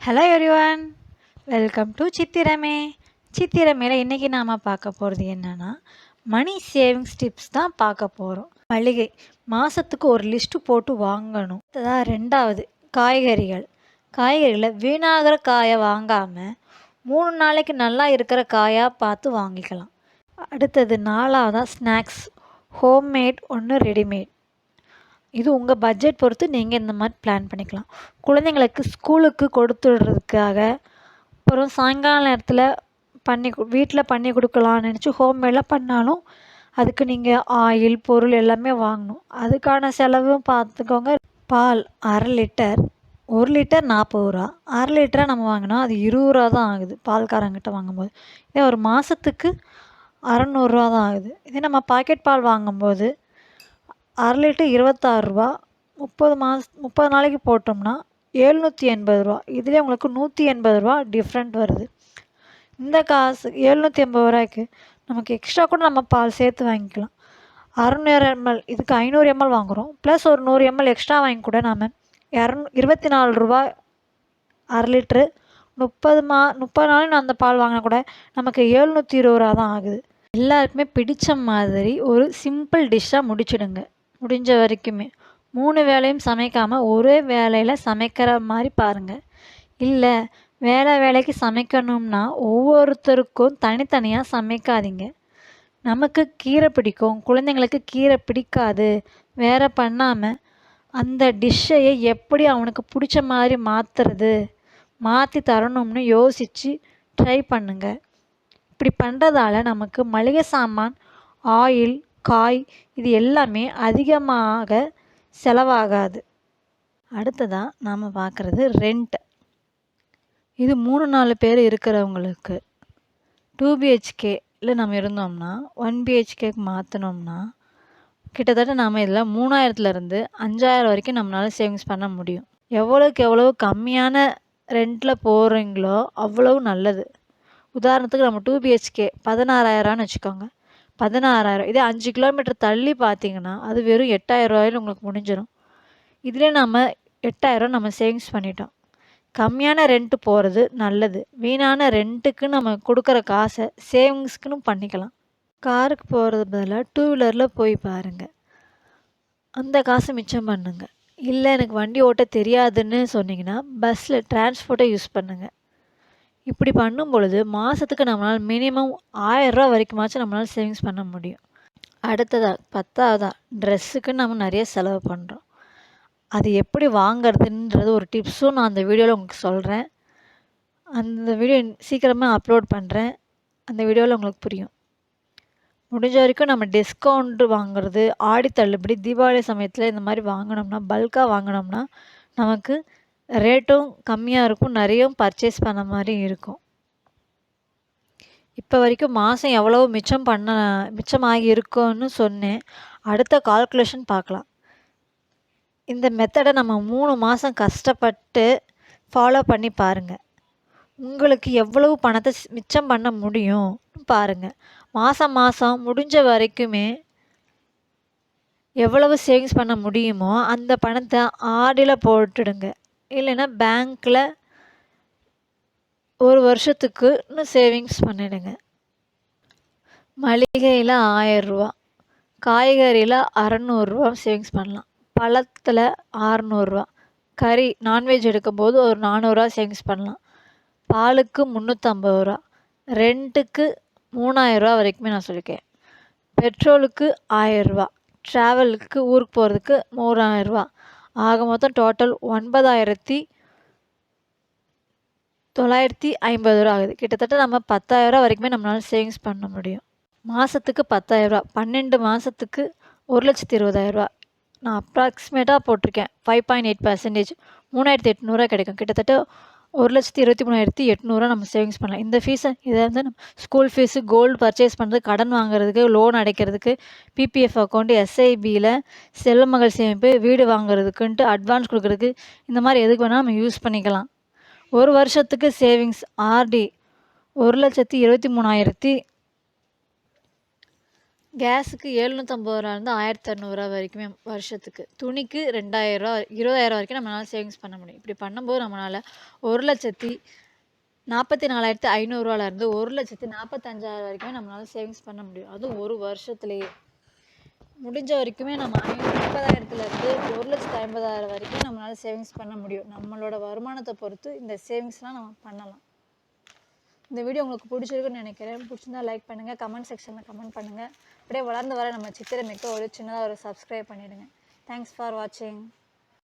Hello everyone, welcome to சித்திரமே. சித்திரமேல இன்றைக்கி நாம் பார்க்க போகிறது என்னென்னா மணி சேவிங்ஸ் டிப்ஸ் தான் பார்க்க போகிறோம். மளிகை மாதத்துக்கு ஒரு லிஸ்ட்டு போட்டு வாங்கணும். அதான் ரெண்டாவது காய்கறிகளை வீணாகிற காயை வாங்காமல் 3 நாளைக்கு நல்லா இருக்கிற காயாக பார்த்து வாங்கிக்கலாம். அடுத்தது நாலாவதாக ஸ்நாக்ஸ், ஹோம்மேட் ஒன்று ரெடிமேட். இது உங்கள் பட்ஜெட் பொறுத்து நீங்கள் இந்த மாதிரி பிளான் பண்ணிக்கலாம். குழந்தைங்களுக்கு ஸ்கூலுக்கு கொடுத்து விடுறதுக்காக, அப்புறம் சாயங்கால நேரத்தில் வீட்டில் பண்ணி கொடுக்கலான்னு நினச்சி ஹோம்மேடாக பண்ணாலும் அதுக்கு நீங்கள் ஆயில் பொருள் எல்லாமே வாங்கணும். அதுக்கான செலவும் பார்த்துக்கோங்க. பால் 1/2 லிட்டர், 1 லிட்டர் 40 ரூபா. 1/2 லிட்டராக நம்ம வாங்கினோம் அது 20 ரூபா தான் ஆகுது பால்காரங்கிட்ட வாங்கும்போது. இதே ஒரு மாதத்துக்கு 600 தான் ஆகுது. இதே நம்ம பாக்கெட் பால் வாங்கும்போது 1/2 லிட்டர் 26 ரூபா. 30 நாளைக்கு போட்டோம்னா 780 ரூபா. இதுலேயே உங்களுக்கு 180 ரூபா டிஃப்ரெண்ட் வருது. இந்த காசு 780 ரூபாய்க்கு நமக்கு எக்ஸ்ட்ரா கூட நம்ம பால் சேர்த்து வாங்கிக்கலாம். 600 எம்எல், இதுக்கு 500 எம்எல் வாங்குகிறோம். ப்ளஸ் ஒரு 100 எம்எல் எக்ஸ்ட்ரா வாங்கி கூட நாம் 24 ரூபா 1/2 லிட்ரு. 30 நாள் அந்த பால் வாங்கினா கூட நமக்கு 720 ரூபா தான் ஆகுது. எல்லாருக்குமே பிடிச்ச மாதிரி ஒரு சிம்பிள் டிஷ்ஷாக முடிச்சிடுங்க. முடிஞ்ச வரைக்குமே 3 வேளையும் சமைக்காமல் ஒரே வேலையில் சமைக்கிற மாதிரி பாருங்கள். இல்லை வேலைக்கு சமைக்கணும்னா ஒவ்வொருத்தருக்கும் தனித்தனியாக சமைக்காதீங்க. நமக்கு கீரை பிடிக்கும், குழந்தைங்களுக்கு கீரை பிடிக்காது, வேறு பண்ணாமல் அந்த டிஷ்ஷையை எப்படி அவனுக்கு பிடிச்ச மாதிரி மாற்றி தரணும்னு யோசித்து ட்ரை பண்ணுங்கள். இப்படி பண்ணுறதால நமக்கு மளிகை சாமான், ஆயில், காய் இது எல்லாமே அதிகமாக செலவாகாது. அடுத்ததாக நாம் பார்க்குறது ரெண்ட். இது 3-4 பேர் இருக்கிறவங்களுக்கு 2 BHKல நம்ம இருந்தோம்னா 1 BHKக்கு மாற்றினோம்னா கிட்டத்தட்ட நாம் இதில் 3000லேருந்து 5000 வரைக்கும் நம்மளால் சேவிங்ஸ் பண்ண முடியும். எவ்வளோக்கு எவ்வளோ கம்மியான ரெண்டில் போகிறீங்களோ அவ்வளவு நல்லது. உதாரணத்துக்கு நம்ம 2 BHK 16,000 வச்சுக்கோங்க. 16,000. இதே 5 கிலோமீட்டர் தள்ளி பார்த்தீங்கன்னா அது வெறும் 8,000 ரூபாயில் உங்களுக்கு முடிஞ்சிடும். இதிலே நம்ம 8,000 நம்ம சேவிங்ஸ் பண்ணிட்டோம். கம்மியான ரெண்ட்டு போகிறது நல்லது. வீணான ரெண்ட்டுக்கு நம்ம கொடுக்குற காசை சேவிங்ஸ்க்குன்னு பண்ணிக்கலாம். காருக்கு போகிறது பதிலாக 2 வீலரில் போய் பாருங்கள், அந்த காசை மிச்சம் பண்ணுங்க. இல்லை எனக்கு வண்டி ஓட்ட தெரியாதுன்னு சொன்னீங்கன்னா பஸ்ஸில் டிரான்ஸ்போர்ட்டை யூஸ் பண்ணுங்கள். இப்படி பண்ணும் பொழுது மாதத்துக்கு நம்மளால் மினிமம் 1000 ரூபா வரைக்குமாச்சும் நம்மளால் சேவிங்ஸ் பண்ண முடியும். அடுத்ததாக 10வதாக ட்ரெஸ்ஸுக்கு நம்ம நிறைய செலவு பண்ணுறோம். அது எப்படி வாங்கிறதுன்றது ஒரு டிப்ஸும் நான் அந்த வீடியோவில் உங்களுக்கு சொல்கிறேன். அந்த வீடியோ சீக்கிரமாக அப்லோட் பண்ணுறேன். அந்த வீடியோவில் உங்களுக்கு புரியும். முடிஞ்ச வரைக்கும் நம்ம டிஸ்கவுண்ட் வாங்குறது, ஆடி தள்ளுபடி, தீபாவளி சமயத்தில் இந்த மாதிரி வாங்கினோம்னா, பல்காக வாங்கினோம்னா நமக்கு ரேட்டும் கம்மியாக இருக்கும், நிறைய பர்ச்சேஸ் பண்ண மாதிரி இருக்கும். இப்போ வரைக்கும் மாதம் எவ்வளோ மிச்சமாகி இருக்குன்னு சொன்னேன். அடுத்த கால்குலேஷன் பார்க்கலாம். இந்த மெத்தடை நம்ம 3 மாதம் கஷ்டப்பட்டு ஃபாலோ பண்ணி பாருங்கள். உங்களுக்கு எவ்வளவு பணத்தை மிச்சம் பண்ண முடியும் பாருங்கள். மாதம் முடிஞ்ச வரைக்குமே எவ்வளவு சேவிங்ஸ் பண்ண முடியுமோ அந்த பணத்தை ஆடியில் போட்டுடுங்க. இல்லைன்னா பேங்க்கில் ஒரு வருஷத்துக்கு இன்னும் சேவிங்ஸ் பண்ணிடுங்க. மளிகையில் 1000 ரூபா, காய்கறியில் 600 ரூபா சேவிங்ஸ் பண்ணலாம். பழத்தில் 600 ரூபா, கறி நான்வெஜ் எடுக்கும்போது ஒரு 400 ரூபா சேவிங்ஸ் பண்ணலாம். பாலுக்கு 350 ரூபா, ரெண்ட்டுக்கு 3000 ரூபா வரைக்குமே நான் சொல்லியிருக்கேன். பெட்ரோலுக்கு 1000 ரூபா, ட்ராவலுக்கு ஊருக்கு போகிறதுக்கு 3000 ரூபா. ஆக மொத்தம் டோட்டல் 9,950 ரூபா ஆகுது. கிட்டத்தட்ட நம்ம 10,000 ரூபா வரைக்குமே நம்மளால் சேவிங்ஸ் பண்ண முடியும். மாதத்துக்கு 10,000 ரூபா, 12 மாதத்துக்கு 1,20,000 ரூபா. நான் அப்ராக்சிமேட்டாக போட்டிருக்கேன். 5.8%, 3,800 கிடைக்கும். கிட்டத்தட்ட 1,23,800 நம்ம சேவிங்ஸ் பண்ணலாம். இந்த ஃபீஸை இதை வந்து நம்ம ஸ்கூல் ஃபீஸு, கோல்டு பர்ச்சேஸ் பண்ணுறது, கடன் வாங்குறதுக்கு, லோன் அடைக்கிறதுக்கு, பிபிஎஃப் அக்கௌண்ட்டு, எஸ்ஐபியில் செல்வமகள் சேமிப்பு, வீடு வாங்குறதுக்குன்ட்டு அட்வான்ஸ் கொடுக்குறதுக்கு, இந்த மாதிரி எதுக்கு வேணால் நம்ம யூஸ் பண்ணிக்கலாம். ஒரு வருஷத்துக்கு சேவிங்ஸ் ஆர்டி 1,23,000 கேஸுக்கு ரூ. 750 ரூ. 1600 வரைக்குமே வருஷத்துக்கு. துணிக்கு ரூ. 2000 20,000 வரைக்கும் நம்மளால சேவிங்ஸ் பண்ண முடியும். இப்படி பண்ணும்போது நம்மளால ரூ. 1,44,500 ரூ. 1,45,000 வரைக்குமே நம்மளால சேவிங்ஸ் பண்ண முடியும். அதுவும் ஒரு வருஷத்துலேயே. முடிஞ்ச வரைக்குமே நம்ம 30,000லேருந்து 1,50,000 வரைக்கும் நம்மளால சேவிங்ஸ் பண்ண முடியும். நம்மளோட வருமானத்தை பொறுத்து இந்த சேவிங்ஸ்லாம் நம்ம பண்ணலாம். இந்த வீடியோ உங்களுக்கு பிடிச்சிருக்குன்னு நினைக்கிறேன். பிடிச்சிருந்தா லைக் பண்ணுங்கள், கமெண்ட் செக்ஷனில் கமெண்ட் பண்ணுங்கள். அப்படியே வளர்ந்து வர நம்ம சித்திரமைக்கு ஒரு சின்னதாக ஒரு சப்ஸ்கிரைப் பண்ணிவிடுங்க. தேங்க்ஸ் ஃபார் வாட்சிங்.